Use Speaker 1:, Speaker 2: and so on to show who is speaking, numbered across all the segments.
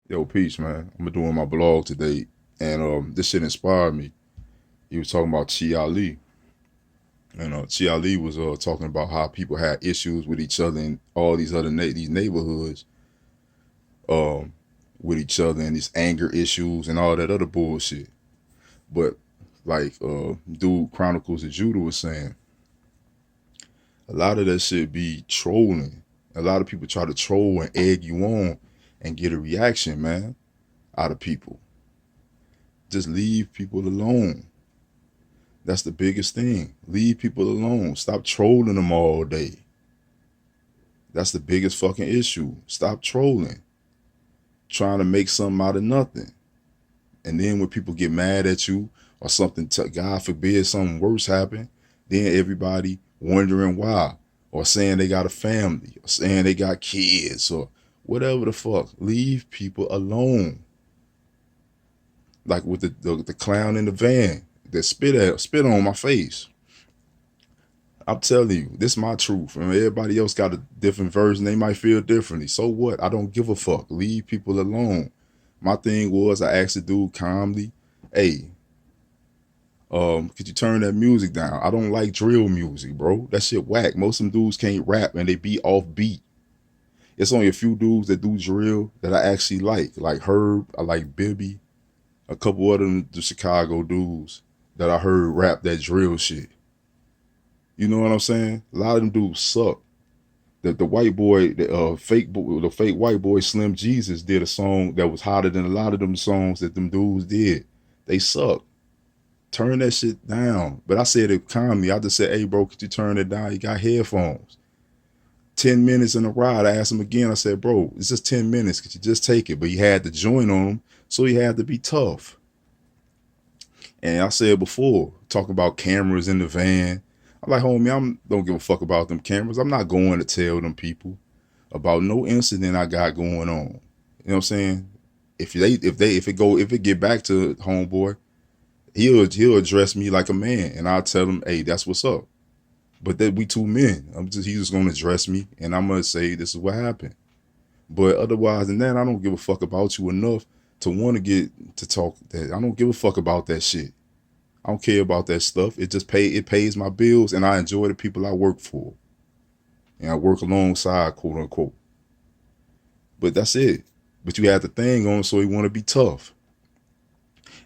Speaker 1: Yo, peace, man. I'm doing my blog today, and this shit inspired me. He was talking about Chi Ali, and Chi Ali was talking about how people had issues with each other in all these other these neighborhoods, um, with each other, and these anger issues and all that other bullshit. But like dude Chronicles of Judah was saying, a lot of that shit be trolling. A lot of people try to troll and egg you on and get a reaction, man, out of people. Just leave people alone. That's the biggest thing. Leave people alone. Stop trolling them all day. That's the biggest fucking issue. Stop trolling. Trying to make something out of nothing. And then when people get mad at you or something, God forbid, something worse happen, then everybody wondering why. Or saying they got a family. Or saying they got kids. Or whatever the fuck. Leave people alone. Like with the clown in the van that spit on my face. I'm telling you, this is my truth. And everybody else got a different version. They might feel differently. So what? I don't give a fuck. Leave people alone. My thing was I asked the dude calmly, hey, could you turn that music down? I don't like drill music, bro. That shit whack. Most of them dudes can't rap and they be off beat. It's only a few dudes that do drill that I actually like Herb, I like Bibby, a couple of them, the Chicago dudes that I heard rap that drill shit. You know what I'm saying? A lot of them dudes suck. The white boy, the fake white boy Slim Jesus did a song that was hotter than a lot of them songs that them dudes did. They suck. Turn that shit down. But I said it calmly. I just said, hey bro, could you turn it down? You got headphones. 10 minutes in a ride. I asked him again. I said, bro, it's just 10 minutes. Could you just take it? But he had the joint on him, so he had to be tough. And I said before, talking about cameras in the van. I'm like, homie, don't give a fuck about them cameras. I'm not going to tell them people about no incident I got going on. You know what I'm saying? If it get back to homeboy, he'll address me like a man, and I'll tell him, hey, that's what's up. But that we two men. He's just gonna address me, and I'm gonna say this is what happened. But otherwise than that, I don't give a fuck about you enough to want to get to talk that. I don't give a fuck about that shit. I don't care about that stuff. It pays my bills, and I enjoy the people I work for. And I work alongside, quote unquote. But that's it. But you had the thing on, so he want to be tough.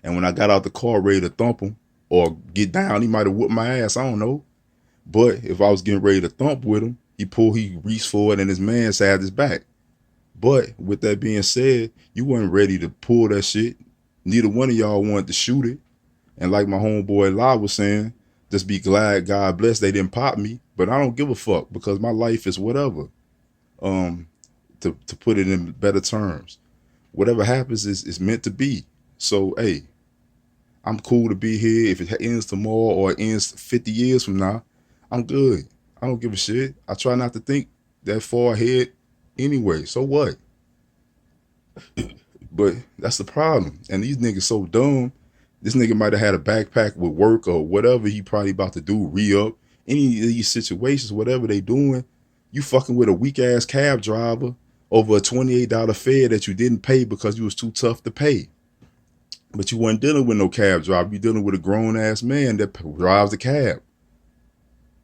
Speaker 1: And when I got out the car ready to thump him or get down, he might have whooped my ass. I don't know. But if I was getting ready to thump with him, he reached forward and his man had his back. But with that being said, you weren't ready to pull that shit. Neither one of y'all wanted to shoot it. And like my homeboy La was saying, just be glad, God bless, they didn't pop me. But I don't give a fuck because my life is whatever. To put it in better terms, whatever happens is meant to be. So hey, I'm cool to be here. If it ends tomorrow or it ends 50 years from now, I'm good. I don't give a shit. I try not to think that far ahead anyway. So what? But that's the problem. And these niggas so dumb. This nigga might have had a backpack with work or whatever he probably about to do, re-up. Any of these situations, whatever they doing, you fucking with a weak ass cab driver over a $28 fare that you didn't pay because you was too tough to pay. But you weren't dealing with no cab driver. You dealing with a grown ass man that drives the cab.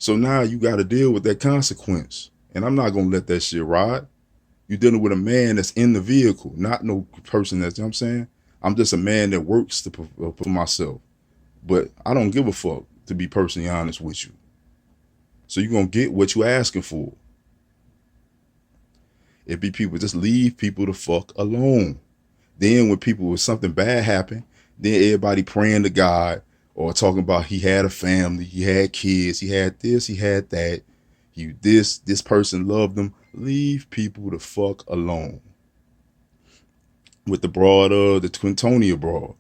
Speaker 1: So now you got to deal with that consequence. And I'm not going to let that shit ride. You're dealing with a man that's in the vehicle, not no person that's, you know what I'm saying? I'm just a man that works to for myself. But I don't give a fuck, to be personally honest with you. So you're going to get what you're asking for. It be people, just leave people the fuck alone. Then when people, with something bad happen, then everybody praying to God or talking about he had a family, he had kids, he had this, he had that. This person loved them. Leave people the fuck alone. With the broad the Twintonia broad,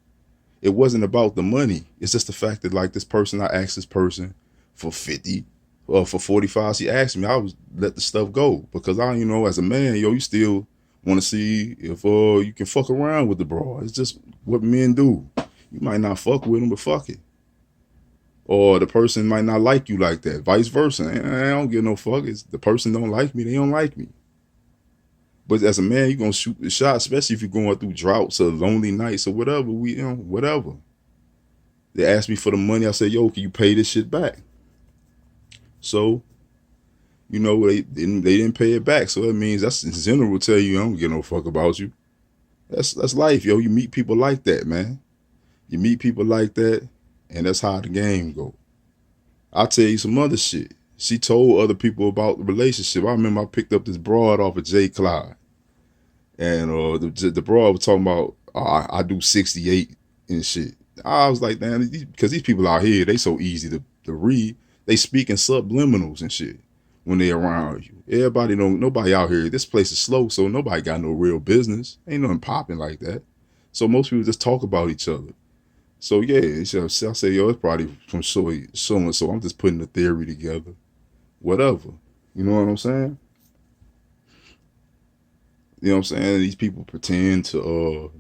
Speaker 1: it wasn't about the money. It's just the fact that like this person, I asked this person for 50 or for 45. She asked me, I was let the stuff go because as a man, you still want to see if you can fuck around with the broad. It's just what men do. You might not fuck with them, but fuck it. Or the person might not like you like that. Vice versa. I don't give no fuck. It's the person don't like me, they don't like me. But as a man, you're gonna shoot the shot, especially if you're going through droughts or lonely nights or whatever. Whatever. They asked me for the money. I said, "Yo, can you pay this shit back?" So, they didn't pay it back. So that means that's in general tell you I don't give no fuck about you. That's life, yo. You meet people like that, man. You meet people like that, and that's how the game go. I'll tell you some other shit. She told other people about the relationship. I remember I picked up this broad off of Jay Clyde. And the broad was talking about, I do 68 and shit. I was like, damn, because these people out here, they so easy to read. They speak in subliminals and shit when they around you. Nobody out here, this place is slow, so nobody got no real business. Ain't nothing popping like that. So most people just talk about each other. So yeah, I say, yo, it's probably from so and so. I'm just putting the theory together. Whatever. You know what I'm saying? You know what I'm saying? These people pretend to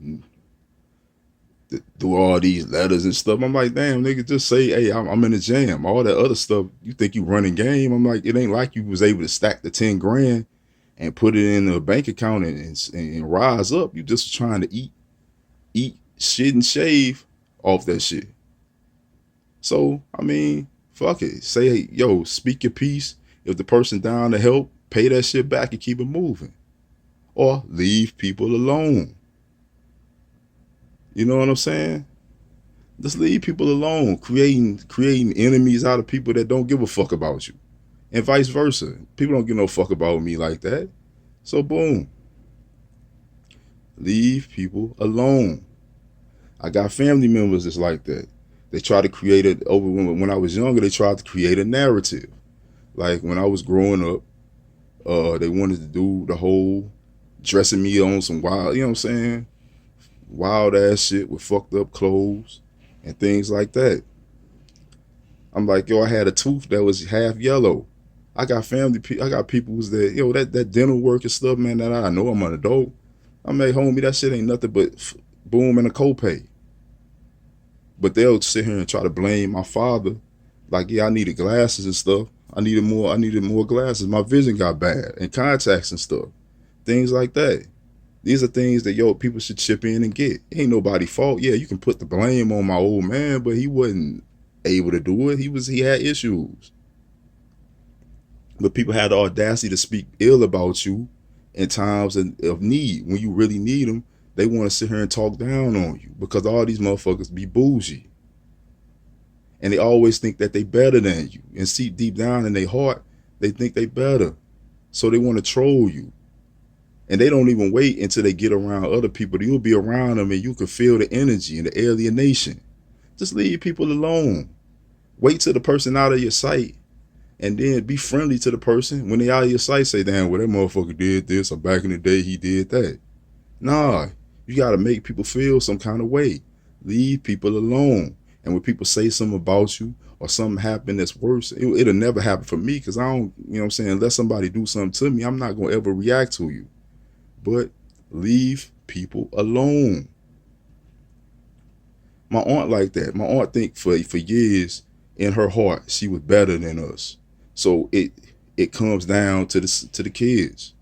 Speaker 1: do all these letters and stuff. I'm like, damn, nigga, just say, hey, I'm in the jam. All that other stuff, you think you running game? I'm like, it ain't like you was able to stack the 10 grand and put it in a bank account and rise up. You just trying to eat shit and shave off that shit. So, I mean, fuck it. Say, hey, yo, speak your piece. If the person down to help, pay that shit back and keep it moving. Or leave people alone. You know what I'm saying? Just leave people alone, creating enemies out of people that don't give a fuck about you. And vice versa. People don't give no fuck about me like that. So boom. Leave people alone. I got family members that's like that. They try to create it over when I was younger, they tried to create a narrative. Like when I was growing up, they wanted to do the whole dressing me on some wild, you know what I'm saying? Wild ass shit with fucked up clothes and things like that. I'm like, yo, I had a tooth that was half yellow. I got people who's that, yo, that dental work and stuff, man, that I know I'm an adult. I'm like, homie, that shit ain't nothing but boom and a copay. But they'll sit here and try to blame my father. Like, yeah, I needed glasses and stuff. I needed more glasses. My vision got bad and contacts and stuff. Things like that. These are things that, yo, people should chip in and get. Ain't nobody fault. Yeah, you can put the blame on my old man, but he wasn't able to do it. He had issues. But people had the audacity to speak ill about you in times of need. When you really need them, they want to sit here and talk down on you because all these motherfuckers be bougie. And they always think that they better than you. And see, deep down in their heart, they think they better. So they want to troll you. And they don't even wait until they get around other people. You'll be around them and you can feel the energy and the alienation. Just leave people alone. Wait till the person out of your sight and then be friendly to the person. When they out of your sight, say, damn, well, that motherfucker did this, or back in the day he did that. Nah, you got to make people feel some kind of way. Leave people alone. And when people say something about you or something happen that's worse, it'll never happen for me because I don't, you know what I'm saying, unless somebody do something to me, I'm not going to ever react to you. But leave people alone. My aunt like that. My aunt think for years in her heart she was better than us. So it comes down to the kids.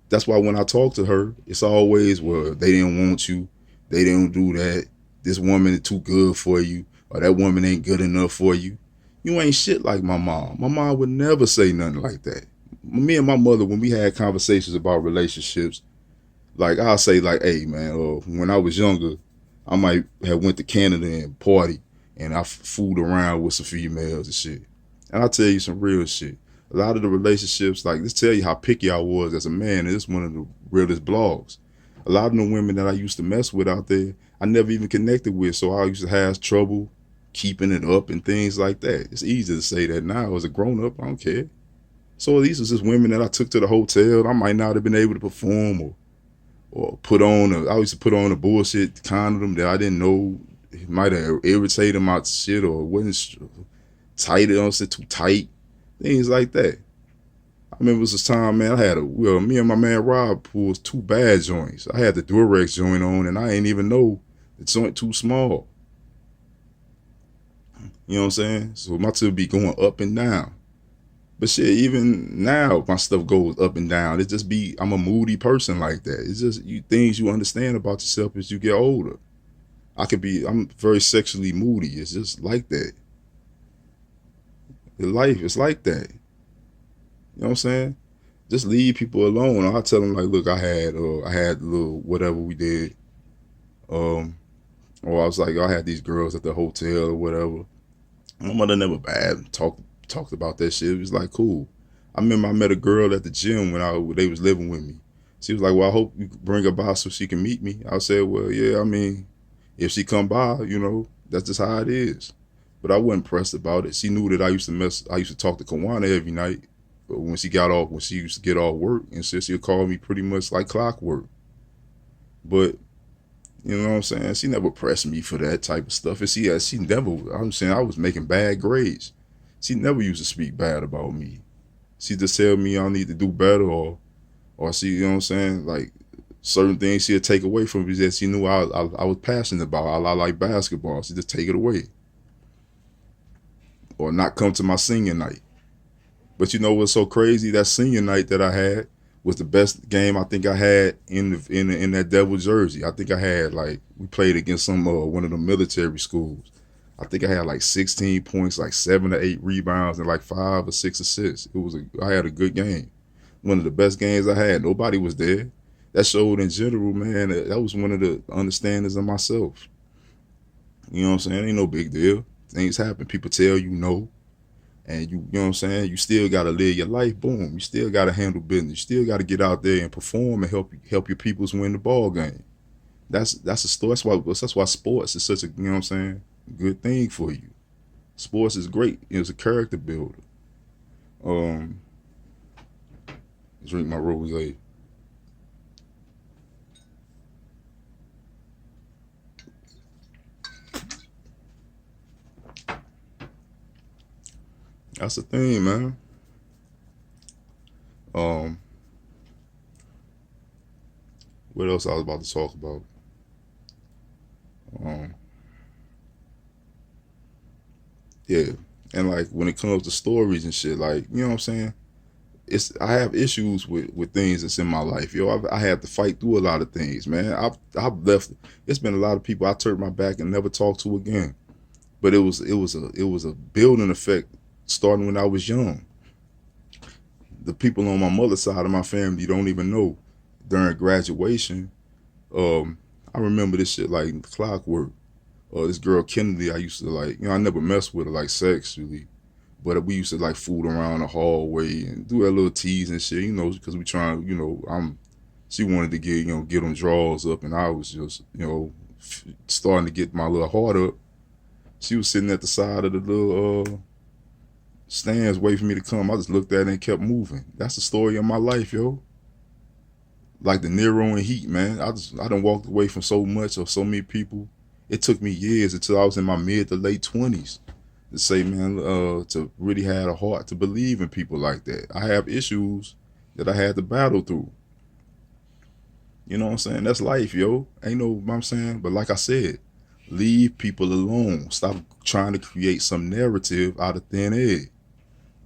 Speaker 1: That's why when I talk to her, it's always, well, they didn't want you. They didn't do that. This woman is too good for you. Or that woman ain't good enough for you. You ain't shit like my mom. My mom would never say nothing like that. Me and my mother, when we had conversations about relationships, like I'll say like, hey man, when I was younger, I might have went to Canada and party and I fooled around with some females and shit. And I'll tell you some real shit. A lot of the relationships, like this tell you how picky I was as a man, and it's one of the realest blogs. A lot of the women that I used to mess with out there, I never even connected with, so I used to have trouble keeping it up and things like that. It's easy to say that now as a grown up, I don't care. So these was just women that I took to the hotel. I might not have been able to perform or put on. I used to put on a bullshit condom that I didn't know it might have irritated my shit or wasn't tight. It was too tight. Things like that. I remember it was this time, man. Me and my man Rob pulled 2 bad joints. I had the Durex joint on, and I ain't even know the joint too small. You know what I'm saying? So my tip be going up and down. But shit, even now, my stuff goes up and down. It just be I'm a moody person like that. It's just things you understand about yourself as you get older. I'm very sexually moody. It's just like that. In life, it's like that. You know what I'm saying? Just leave people alone. I tell them like, look, I had a little whatever we did. Um, or I was like, I had these girls at the hotel or whatever. My mother never bad talked about that shit. It was like cool. I remember I met a girl at the gym when they was living with me. She was like, "Well, I hope you bring her by so she can meet me." I said, "Well, yeah. I mean, if she come by, that's just how it is." But I wasn't pressed about it. She knew that I used to talk to Kawana every night. But when she used to get off work, and so she'd call me pretty much like clockwork. But you know what I'm saying? She never pressed me for that type of stuff. And she never, I'm saying I was making bad grades. She never used to speak bad about me. She just tell me I need to do better or she, you know what I'm saying? Like certain things she'd take away from me that she knew I was passionate about. I like basketball. She just take it away. Or not come to my senior night. But you know what's so crazy? That senior night that I had was the best game I think I had in that devil jersey. I think I had like we played against some one of the military schools. I think I had like 16 points, like 7 or 8 rebounds, and like 5 or 6 assists. I had a good game. One of the best games I had. Nobody was there. That showed in general, man. That was one of the understandings of myself. You know what I'm saying? Ain't no big deal. Things happen. People tell you no. And you know what I'm saying? You still gotta live your life. Boom. You still gotta handle business. You still gotta get out there and perform and help your peoples win the ball game. That's a story. That's why sports is such a you know what I'm saying good thing for you. Sports is great. It's a character builder. Um, drink my rose. That's the thing, man. Um, what else I was about to talk about? Um, yeah, and like when it comes to stories and shit, like you know what I'm saying. I have issues with things that's in my life. I had to fight through a lot of things, man. I've left. It's been a lot of people I turned my back and never talked to again. But it was a building effect starting when I was young. The people on my mother's side of my family don't even know. During graduation, um, I remember this shit like clockwork. This girl Kennedy, I used to like. I never messed with her like sexually, but we used to like fool around the hallway and do that little tease and shit, because we trying, she wanted to get them drawers up, and I was just, starting to get my little heart up. She was sitting at the side of the little stands waiting for me to come. I just looked at it and kept moving. That's the story of my life, yo. Like the Nero and Heat, man. I done walked away from so much of so many people. It took me years until I was in my mid to late 20s to say, man, to really have a heart to believe in people like that. I have issues that I had to battle through. You know what I'm saying? That's life, yo. Ain't no, what I'm saying? But like I said, leave people alone. Stop trying to create some narrative out of thin air.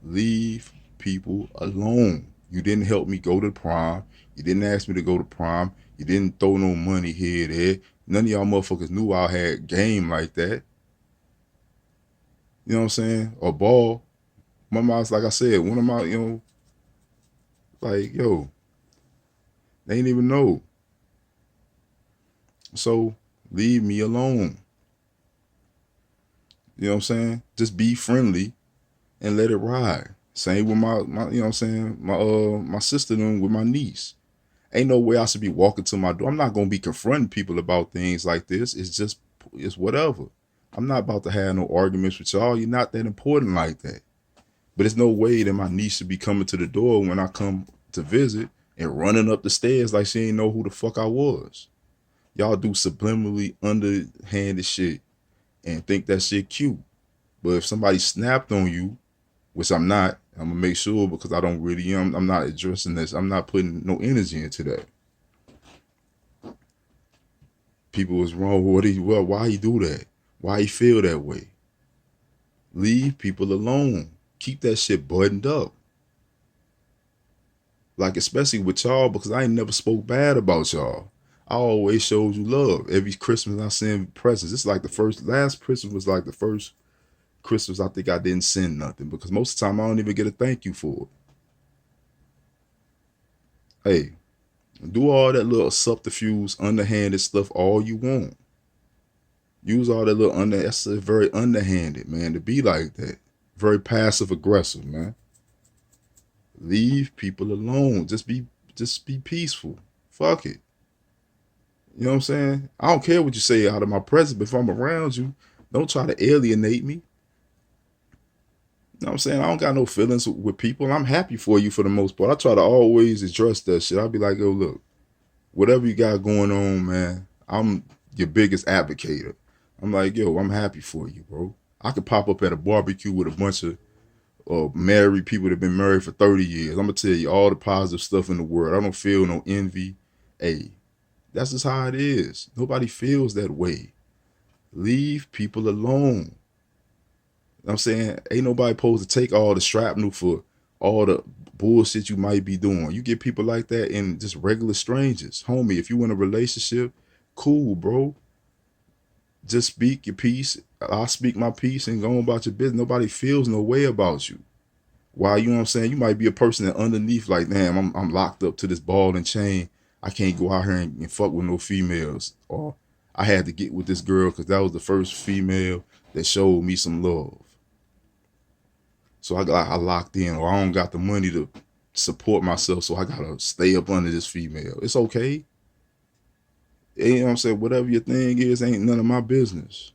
Speaker 1: Leave people alone. You didn't help me go to the prom. You didn't ask me to go to prom. You didn't throw no money here, there. None of y'all motherfuckers knew I had game like that. You know what I'm saying? Or ball. My mom's like I said, one of my, like, yo, they ain't even know. So leave me alone. You know what I'm saying? Just be friendly and let it ride. Same with my you know what I'm saying, my sister and with my niece. Ain't no way I should be walking to my door. I'm not gonna be confronting people about things like this. It's whatever. I'm not about to have no arguments with y'all. You're not that important like that. But it's no way that my niece should be coming to the door when I come to visit and running up the stairs like she ain't know who the fuck I was. Y'all do subliminally underhanded shit and think that shit cute. But if somebody snapped on you, which I'm not, I'm gonna make sure because I don't really I'm not addressing this. I'm not putting no energy into that. People was wrong. Why he do that? Why he feel that way? Leave people alone. Keep that shit buttoned up. Like especially with y'all, because I ain't never spoke bad about y'all. I always showed you love. Every Christmas I send presents. It's like the first last Christmas was like the first Christmas I think I didn't send nothing because most of the time I don't even get a thank you for it. Hey, do all that little subterfuge, underhanded stuff all you want. Use all that little that's very underhanded, man, to be like that. Very passive aggressive, man. Leave people alone. Just be peaceful. Fuck it. You know what I'm saying? I don't care what you say out of my presence, but if I'm around you, don't try to alienate me. You know what I'm saying? I don't got no feelings with people. I'm happy for you for the most part. I try to always address that shit. I'll be like, yo, look, whatever you got going on, man, I'm your biggest advocate. I'm like, yo, I'm happy for you, bro. I could pop up at a barbecue with a bunch of married people that have been married for 30 years. I'm gonna tell you all the positive stuff in the world. I don't feel no envy. Hey, that's just how it is. Nobody feels that way. Leave people alone. I'm saying ain't nobody supposed to take all the shrapnel for all the bullshit you might be doing. You get people like that in just regular strangers. Homie, if you in a relationship, cool, bro. Just speak your piece. I'll speak my piece and go on about your business. Nobody feels no way about you. Why, you know what I'm saying? You might be a person that underneath, like, damn, I'm locked up to this ball and chain. I can't go out here and fuck with no females. Or I had to get with this girl because that was the first female that showed me some love. So I locked in, or I don't got the money to support myself, so I gotta stay up under this female. It's okay. You know what I'm saying? Whatever your thing is, ain't none of my business.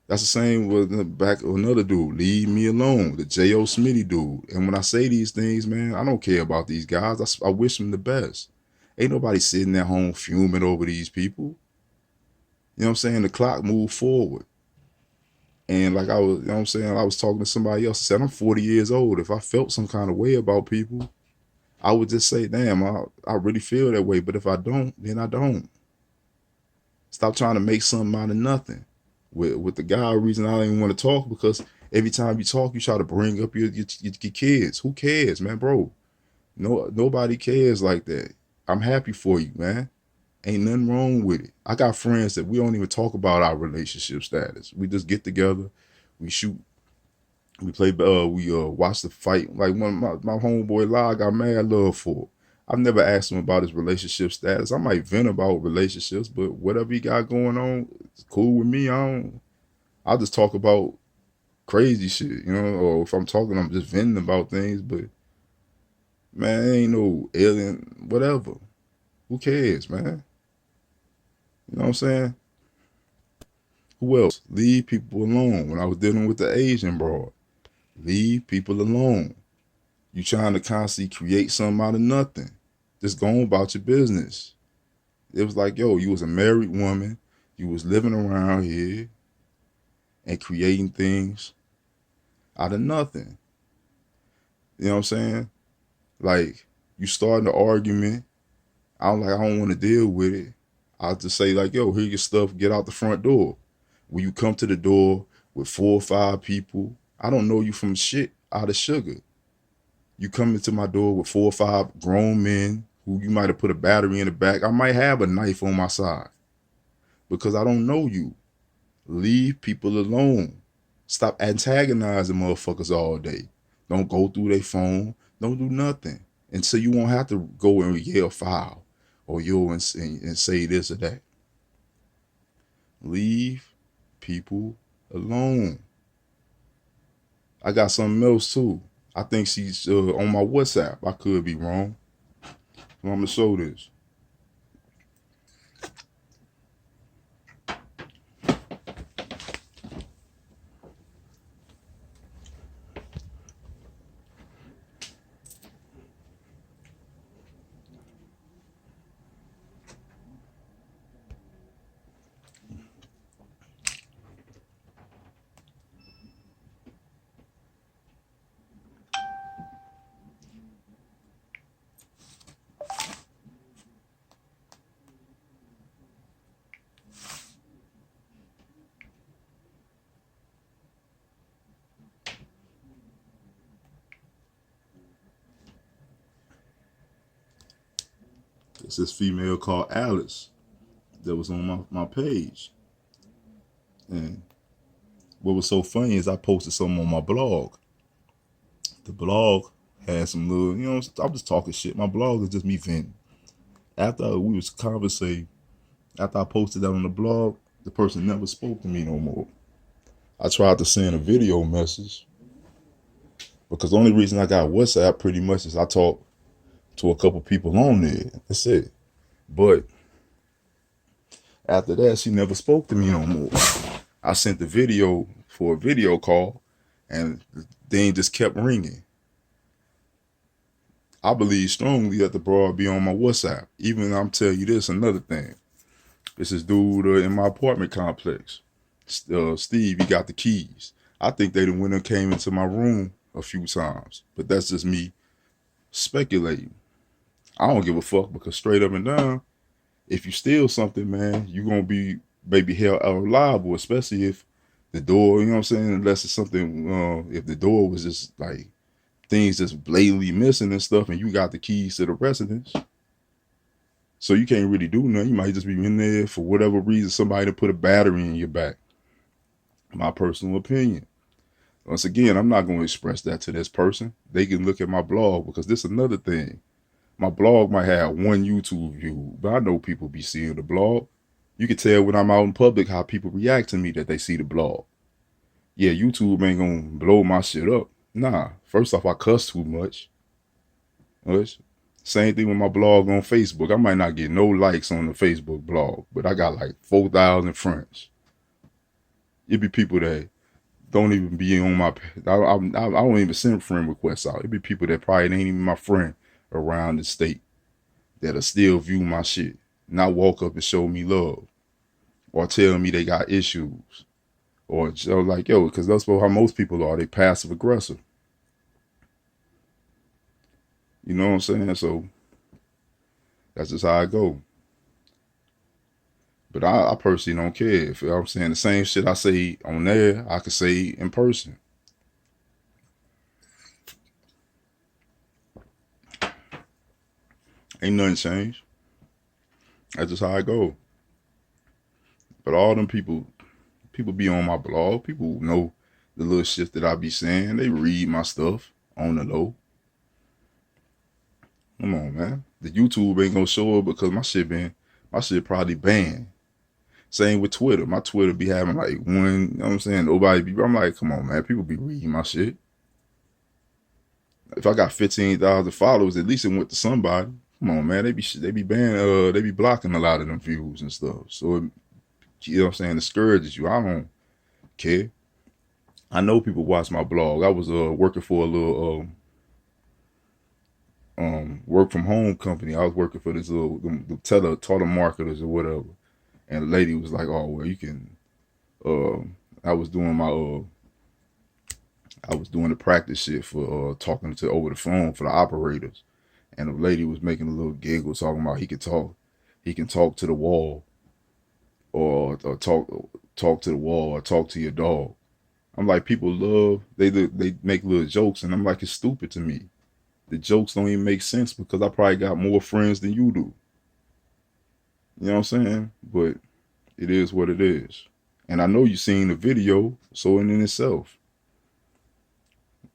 Speaker 1: That's the same with the back of another dude. Leave me alone, the J.O. Smitty dude. And when I say these things, man, I don't care about these guys. I wish them the best. Ain't nobody sitting at home fuming over these people. You know what I'm saying? The clock moved forward. And like I was, you know what I'm saying? I was talking to somebody else. I said, I'm 40 years old. If I felt some kind of way about people, I would just say, damn, I really feel that way. But if I don't, then I don't. Stop trying to make something out of nothing. With the guy, reason I don't even want to talk because every time you talk, you try to bring up your kids. Who cares, man, bro? No, nobody cares like that. I'm happy for you, man. Ain't nothing wrong with it. I got friends that we don't even talk about our relationship status. We just get together, we shoot, we play, we watch the fight. Like one of my homeboy Lie got mad love for. I've never asked him about his relationship status. I might vent about relationships, but whatever he got going on, it's cool with me. I'll just talk about crazy shit, you know, or if I'm talking, I'm just venting about things, but man, ain't no alien, whatever. Who cares, man? You know what I'm saying? Who else? Leave people alone. When I was dealing with the Asian broad, leave people alone. You trying to constantly create something out of nothing. Just go on about your business. It was like, yo, you was a married woman. You was living around here and creating things out of nothing. You know what I'm saying? Like, you starting the argument. I don't want to deal with it. I'll just say, like, yo, here your stuff, get out the front door. When you come to the door with 4 or 5 people, I don't know you from shit out of sugar. You come into my door with 4 or 5 grown men who you might have put a battery in the back. I might have a knife on my side because I don't know you. Leave people alone. Stop antagonizing motherfuckers all day. Don't go through their phone. Don't do nothing. And so you won't have to go and yell foul or yo and say this or that. Leave people alone. I got something else too. I think she's on my WhatsApp. I could be wrong. So I'm gonna show this. It's this female called Alice that was on my page. And what was so funny is I posted something on my blog. The blog had some little, I'm just talking shit. My blog is just me venting. After we was conversating, after I posted that on the blog, the person never spoke to me no more. I tried to send a video message because the only reason I got WhatsApp pretty much is I talked to a couple people on there. That's it. But after that, she never spoke to me no more. I sent the video for a video call and the thing just kept ringing. I believe strongly that the broad be on my WhatsApp. Even I'm telling you this, another thing. This is dude in my apartment complex. Steve, he got the keys. I think they done went and came into my room a few times. But that's just me speculating. I don't give a fuck because straight up and down, if you steal something, man, you going to be maybe held liable, especially if the door, you know what I'm saying? Unless it's something, if the door was just like things just blatantly missing and stuff and you got the keys to the residence. So you can't really do nothing. You might just be in there for whatever reason, somebody to put a battery in your back. My personal opinion. Once again, I'm not going to express that to this person. They can look at my blog because this is another thing. My blog might have one YouTube view, but I know people be seeing the blog. You can tell when I'm out in public how people react to me that they see the blog. Yeah, YouTube ain't going to blow my shit up. Nah, first off, I cuss too much. Same thing with my blog on Facebook. I might not get no likes on the Facebook blog, but I got like 4,000 friends. It be people that don't even be on my, I don't even send friend requests out. It be people that probably ain't even my friend around the state that'll still view my shit, not walk up and show me love or tell me they got issues or like, yo, because that's how most people are. They passive aggressive. You know what I'm saying? So that's just how I go. But I personally don't care. If I'm saying the same shit I say on there, I could say in person. Ain't nothing changed. That's just how I go. But all them people be on my blog. People know the little shit that I be saying. They read my stuff on the low. Come on, man. The YouTube ain't gonna show up because my shit probably banned. Same with Twitter. My Twitter be having like one, you know what I'm saying? I'm like, come on, man. People be reading my shit. If I got 15,000 followers, at least it went to somebody. Come on, man. They be banning, they be blocking a lot of them views and stuff. So, you know what I'm saying? Discourages you. I don't care. I know people watch my blog. I was working for a little work from home company. I was working for this little telemarketers or whatever. And the lady was like, "Oh, well, you can." I was doing the practice shit for talking to over the phone for the operators, and the lady was making a little giggle, talking about he can talk to the wall, or talk to the wall, or talk to your dog. I'm like, people they make little jokes, and I'm like, it's stupid to me. The jokes don't even make sense because I probably got more friends than you do. You know what I'm saying? But it is what it is. And I know you seen the video, so in itself,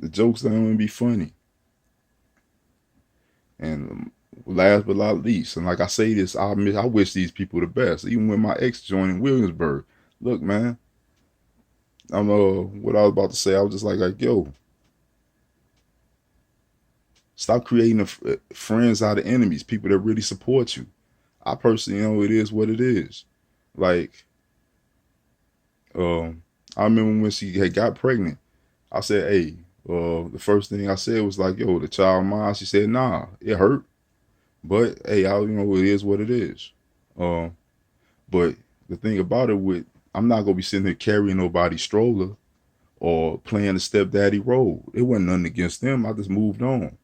Speaker 1: the jokes don't even be funny. And last but not least, and like I say this, I wish these people the best. Even when my ex joined in Williamsburg, look, man, what I was about to say, I was just like, yo, stop creating friends out of enemies, people that really support you. I personally, it is what it is. Like, I remember when she had got pregnant, I said, hey, the first thing I said was like, yo, the child mine. She said, nah, it hurt. But, hey, it is what it is. But the thing about it I'm not going to be sitting here carrying nobody's stroller or playing the stepdaddy role. It wasn't nothing against them. I just moved on.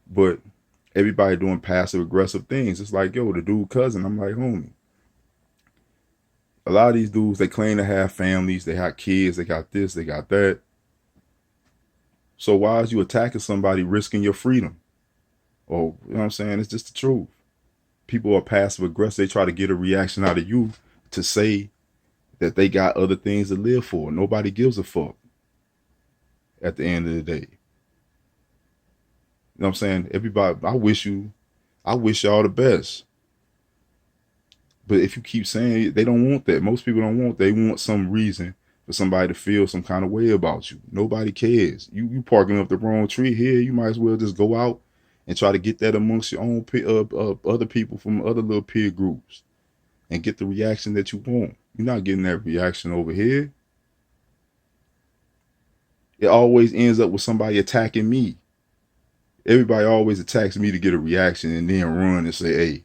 Speaker 1: But everybody doing passive aggressive things. It's like, yo, the dude cousin. I'm like, homie. A lot of these dudes, they claim to have families, they have kids, they got this, they got that. So why is you attacking somebody risking your freedom? Or, you know what I'm saying? It's just the truth. People are passive aggressive. They try to get a reaction out of you to say that they got other things to live for. Nobody gives a fuck at the end of the day. You know what I'm saying? Everybody, I wish y'all the best. But if you keep saying it, they don't want that. Most people don't want. They want some reason for somebody to feel some kind of way about you. Nobody cares. You parking up the wrong tree here. You might as well just go out and try to get that amongst your own other people from other little peer groups and get the reaction that you want. You're not getting that reaction over here. It always ends up with somebody attacking me. Everybody always attacks me to get a reaction and then run and say, hey,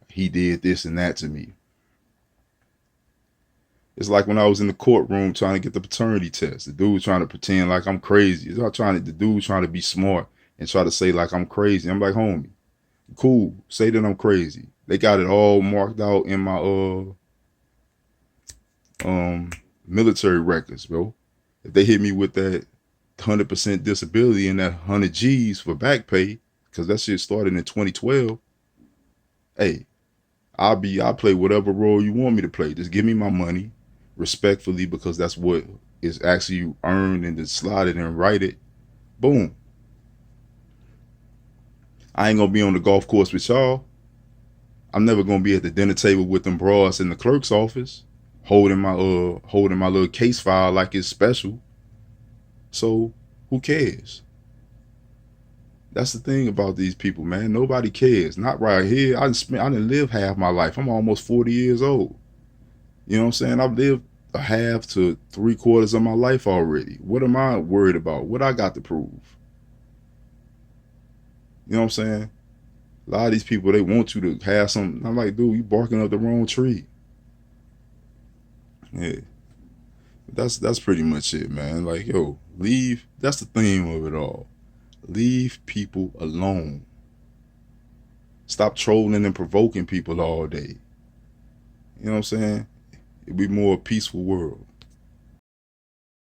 Speaker 1: he did this and that to me. It's like when I was in the courtroom trying to get the paternity test. The dude trying to pretend like I'm crazy. The dude trying to be smart and try to say like I'm crazy. I'm like, homie, cool. Say that I'm crazy. They got it all marked out in my military records, bro. If they hit me with that 100% disability and that 100 G's for back pay, because that shit started in 2012. Hey, I'll play whatever role you want me to play. Just give me my money respectfully, because that's what is actually earned and then slotted and righted. Boom. I ain't gonna be on the golf course with y'all. I'm never gonna be at the dinner table with them broads in the clerk's office, holding my little case file like it's special. So who cares? That's the thing about these people, man. Nobody cares. Not right here. I didn't live half my life. I'm almost 40 years old. You know what I'm saying? I've lived a half to 3/4 of my life already. What am I worried about? What I got to prove? You know what I'm saying? A lot of these people, they want you to have some. I'm like, dude, you barking up the wrong tree. Yeah. That's pretty much it, man. Like, yo, leave. That's the theme of it all. Leave people alone. Stop trolling and provoking people all day. You know what I'm saying? It'd be more a peaceful world.